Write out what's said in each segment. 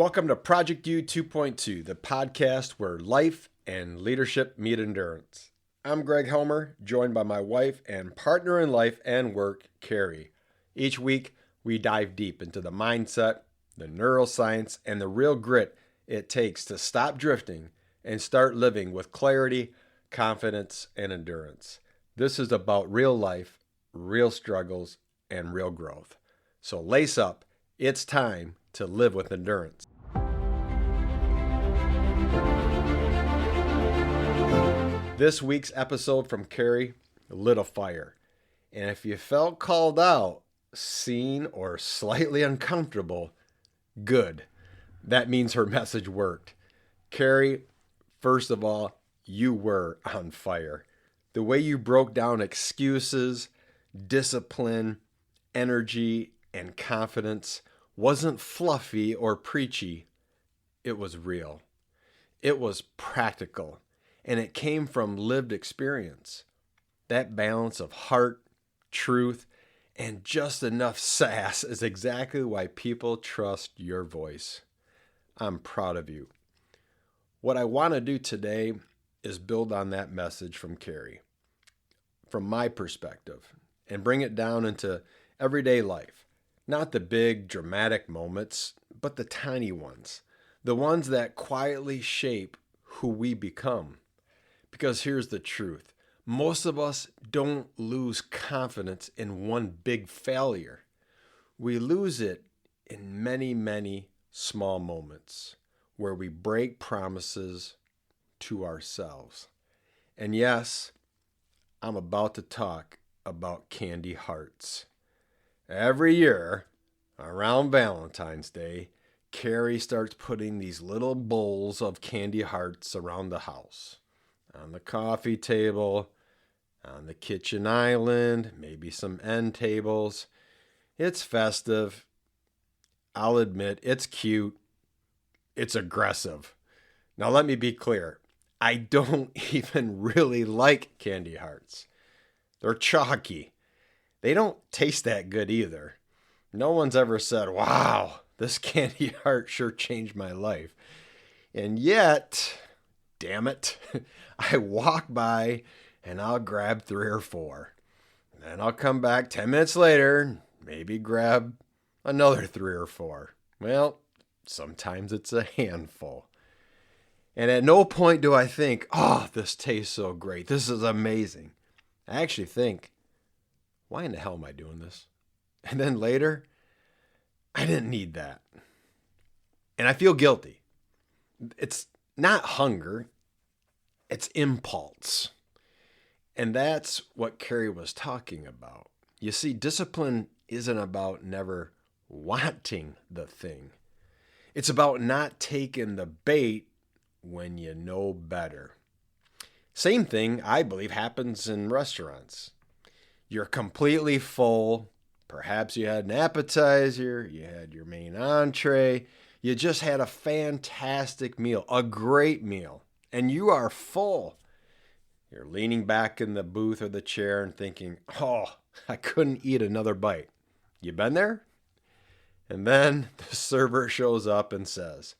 Welcome to Project U 2.2, the podcast where life and leadership meet endurance. I'm Greg Helmer, joined by my wife and partner in life and work, Carrie. Each week, we dive deep into the mindset, the neuroscience, and the real grit it takes to stop drifting and start living with clarity, confidence, and endurance. This is about real life, real struggles, and real growth. So lace up, it's time to live with endurance. This week's episode from Carrie lit a fire. And if you felt called out, seen, or slightly uncomfortable, good. That means her message worked. Carrie, first of all, you were on fire. The way you broke down excuses, discipline, energy, and confidence wasn't fluffy or preachy. It was real. It was practical, and it came from lived experience. That balance of heart, truth, and just enough sass is exactly why people trust your voice. I'm proud of you. What I want to do today is build on that message from Carrie, from my perspective, and bring it down into everyday life. Not the big dramatic moments, but the tiny ones. The ones that quietly shape who we become. Because here's the truth. Most of us don't lose confidence in one big failure. We lose it in many, many small moments where we break promises to ourselves. And yes, I'm about to talk about candy hearts. Every year, around Valentine's Day, Carrie starts putting these little bowls of candy hearts around the house. On the coffee table, on the kitchen island, maybe some end tables. It's festive. I'll admit, it's cute. It's aggressive. Now let me be clear. I don't even really like candy hearts. They're chalky. They don't taste that good either. No one's ever said, wow, this candy heart sure changed my life. And yet, damn it, I walk by and I'll grab 3 or 4. Then I'll come back 10 minutes later, maybe grab another 3 or 4. Well, sometimes it's a handful. And at no point do I think, oh, this tastes so great. This is amazing. I actually think, why in the hell am I doing this? And then later, I didn't need that. And I feel guilty. It's not hunger, it's impulse. And that's what Carrie was talking about. You see, discipline isn't about never wanting the thing. It's about not taking the bait when you know better. Same thing, I believe, happens in restaurants. You're completely full. Perhaps you had an appetizer, you had your main entree, you just had a fantastic meal, a great meal, and you are full. You're leaning back in the booth or the chair and thinking, oh, I couldn't eat another bite. You been there? And then the server shows up and says,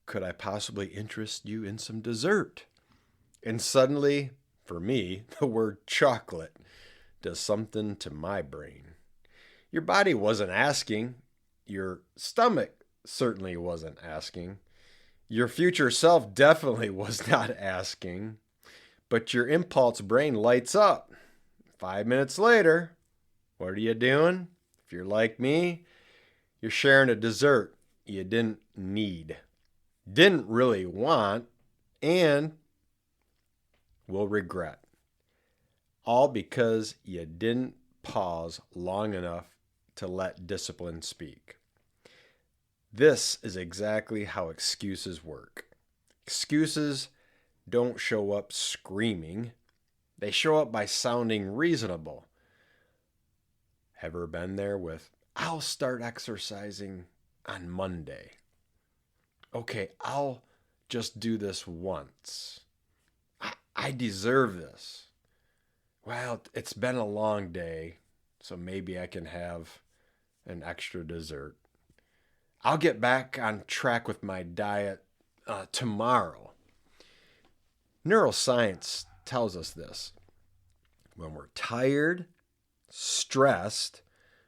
could I possibly interest you in some dessert? And suddenly, for me, the word chocolate does something to my brain. Your body wasn't asking. Your stomach certainly wasn't asking. Your future self definitely was not asking. But your impulse brain lights up. 5 minutes later, what are you doing? If you're like me, you're sharing a dessert you didn't need, didn't really want, and will regret. All because you didn't pause long enough to let discipline speak. This is exactly how excuses work. Excuses don't show up screaming. They show up by sounding reasonable. Ever been there with, I'll start exercising on Monday. Okay, I'll just do this once. I deserve this. Well, it's been a long day, so maybe I can have an extra dessert. I'll get back on track with my diet tomorrow. Neuroscience tells us this. When we're tired, stressed,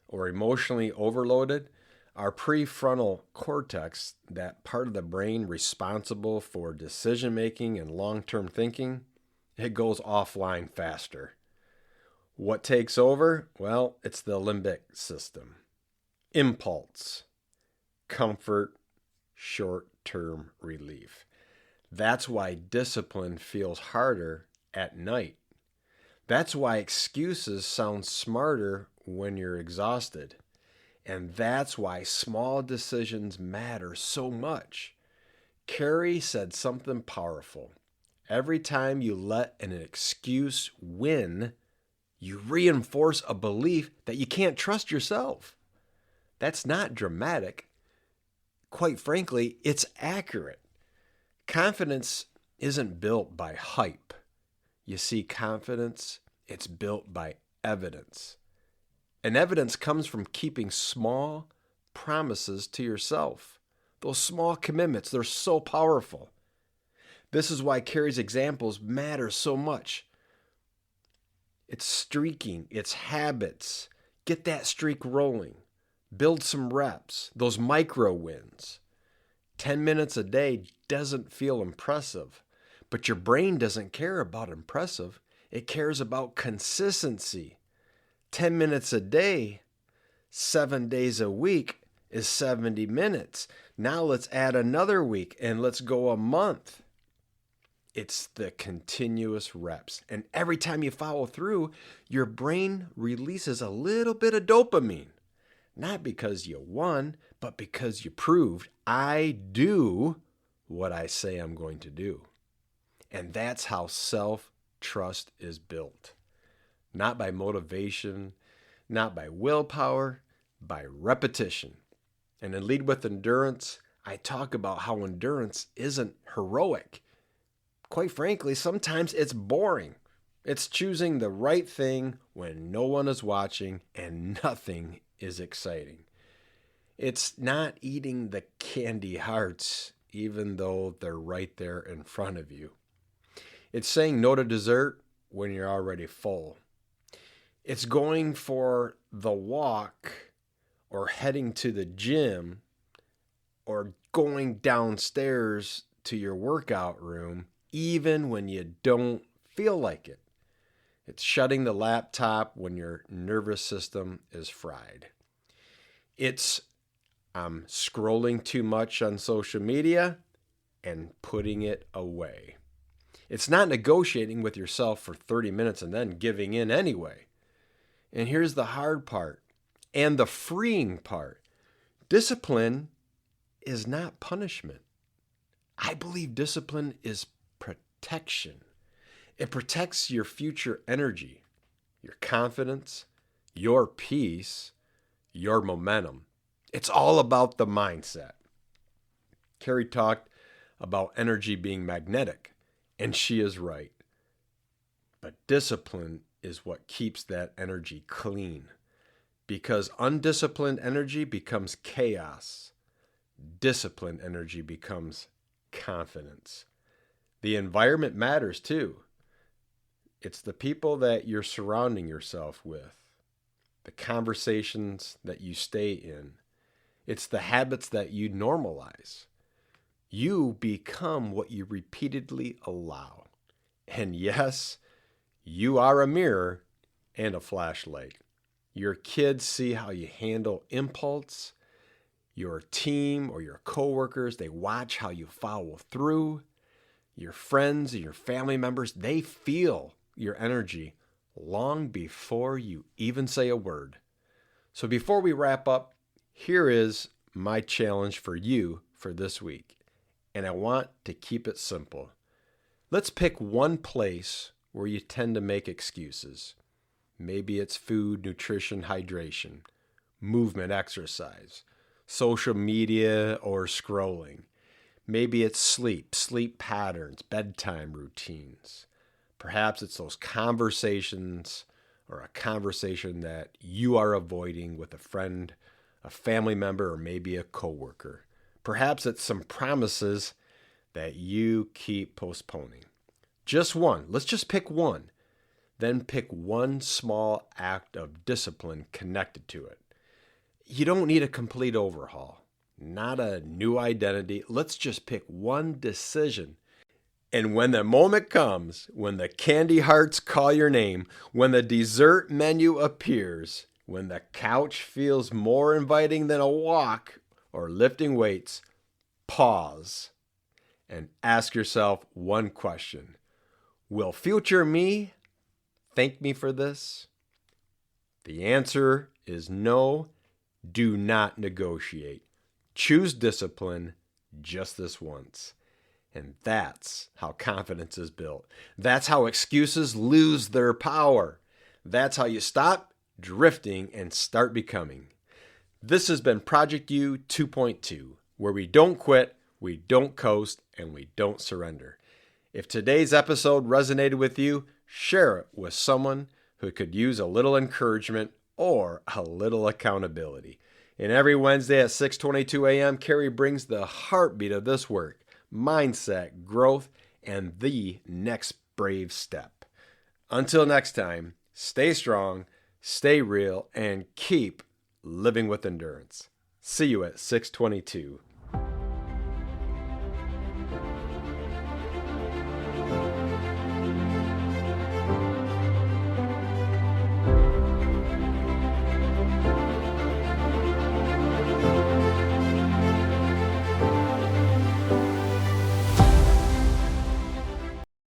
or emotionally overloaded, our prefrontal cortex, that part of the brain responsible for decision making and long-term thinking, it goes offline faster. What takes over? Well, it's the limbic system. Impulse, comfort, short-term relief. That's why discipline feels harder at night. That's why excuses sound smarter when you're exhausted. And that's why small decisions matter so much. Carrie said something powerful. Every time you let an excuse win, you reinforce a belief that you can't trust yourself. That's not dramatic. Quite frankly, it's accurate. Confidence isn't built by hype. You see, confidence, it's built by evidence. And evidence comes from keeping small promises to yourself. Those small commitments, they're so powerful. This is why Carrie's examples matter so much. It's streaking, it's habits. Get that streak rolling. Build some reps, those micro wins. 10 minutes a day doesn't feel impressive, but your brain doesn't care about impressive. It cares about consistency. 10 minutes a day, 7 days a week is 70 minutes. Now let's add another week and let's go a month. It's the continuous reps. And every time you follow through, your brain releases a little bit of dopamine. Not because you won, but because you proved I do what I say I'm going to do. And that's how self-trust is built. Not by motivation, not by willpower, by repetition. And in Lead with Endurance, I talk about how endurance isn't heroic. Quite frankly, sometimes it's boring. It's choosing the right thing when no one is watching and nothing is exciting. It's not eating the candy hearts, even though they're right there in front of you. It's saying no to dessert when you're already full. It's going for the walk or heading to the gym or going downstairs to your workout room even when you don't feel like it. It's shutting the laptop when your nervous system is fried. It's scrolling too much on social media and putting it away. It's not negotiating with yourself for 30 minutes and then giving in anyway. And here's the hard part and the freeing part. Discipline is not punishment. I believe discipline is protection. It protects your future energy, your confidence, your peace, your momentum. It's all about the mindset. Carrie talked about energy being magnetic, and she is right. But discipline is what keeps that energy clean, because undisciplined energy becomes chaos. Disciplined energy becomes confidence. The environment matters too. It's the people that you're surrounding yourself with, the conversations that you stay in. It's the habits that you normalize. You become what you repeatedly allow. And yes, you are a mirror and a flashlight. Your kids see how you handle impulse. Your team or your coworkers, they watch how you follow through. Your friends and your family members, they feel your energy long before you even say a word. So before we wrap up, here is my challenge for you for this week. And I want to keep it simple. Let's pick one place where you tend to make excuses. Maybe it's food, nutrition, hydration, movement, exercise, social media, or scrolling. Maybe it's sleep patterns, bedtime routines. Perhaps it's those conversations or a conversation that you are avoiding with a friend a family member, or maybe a coworker. Perhaps it's some promises that you keep postponing. Just one. Let's just pick one. Then pick one small act of discipline connected to it. You don't need a complete overhaul, not a new identity. Let's just pick one decision. And when the moment comes, when the candy hearts call your name, when the dessert menu appears, when the couch feels more inviting than a walk or lifting weights, pause and ask yourself one question. Will future me thank me for this? The answer is no. Do not negotiate. Choose discipline just this once. And that's how confidence is built. That's how excuses lose their power. That's how you stop drifting and start becoming. This has been Project U 2.2, where we don't quit, we don't coast, and we don't surrender. If today's episode resonated with you, share it with someone who could use a little encouragement or a little accountability. And every Wednesday at 6:22 a.m., Carrie brings the heartbeat of this work, mindset, growth, and the next brave step. Until next time, stay strong, stay real, and keep living with endurance. See you at 6:22.